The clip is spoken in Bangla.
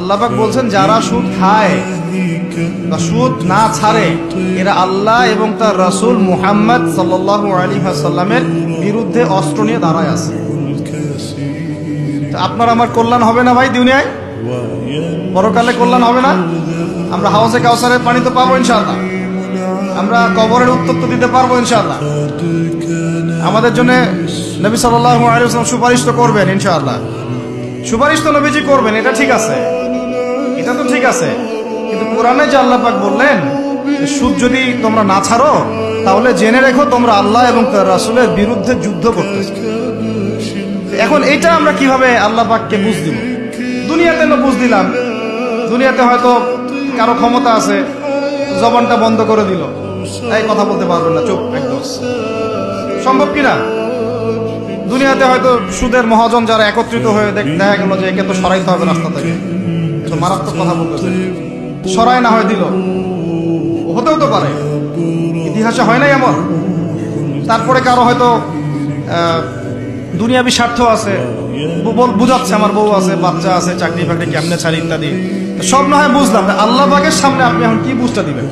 আল্লাহ পাক বলছেন যারা সুদ খায় বা সুদ না ছাড়ে এরা আল্লাহ এবং তার রাসূল মুহাম্মদ সাল্লাল্লাহু আলাইহি ওয়াসাল্লামের বিরুদ্ধে অস্ত্র নিয়ে দাঁড়ায় আছে। আপনার আমার কল্যাণ হবে না ভাই দুনিয়ায়, পরকালে কল্যাণ হবে না? আমরা হাউজে কাউসারের পানি তো পাবো ইনশাআল্লাহ, আমরা কবরের উত্তর তো দিতে পারবো ইনশাআল্লাহ। আমাদের জন্য নবী সাল্লাল্লাহু আলাইহি ওয়াসাল্লাম সুপারিশ তো করবেন ইনশাআল্লাহ, সুপারিশ তো নবীজি করবেন, এটা ঠিক আছে, এটা তো ঠিক আছে। কিন্তু কোরআনে যে আল্লাহ পাক বললেন সুদ যদি তোমরা না ছাড়ো তাহলে জেনে রেখো তোমরা আল্লাহ এবং তার রাসূলের বিরুদ্ধে যুদ্ধ করতেছো। এখন এটা আমরা কিভাবে আল্লাহ পাককে বুঝ দিব? দুনিয়াতে না বুঝ দিলাম, দুনিয়াতে হয়তো কারো ক্ষমতা আছে, জবানটা বন্ধ করে দিল, এই কথা বলতে পারবেন না, চুপ একদম, সম্ভব কিনা? দুনিয়াতে হয়তো সুদের মহাজন যারা একত্রিত হয়ে দেখা গেল যে একে তো সরাইতে হবে রাস্তা থেকে, তো মারাত্মক কথা বলতেছে, সরাই না হয় দিল, হতেও তো পারে, ইতিহাসে হয় নাই এমন। তারপরে কারো হয়তো দুনিয়াবি স্বার্থ আছে, বুঝাচ্ছে আমার বউ আছে, বাচ্চা আছে, চাকরি ফাকরি কেমনে ছাড়ি ইত্যাদি, সব না হয় বুঝলাম, আল্লাহ পাকের সামনে আপনি এখন কি বুঝটা দিবেন?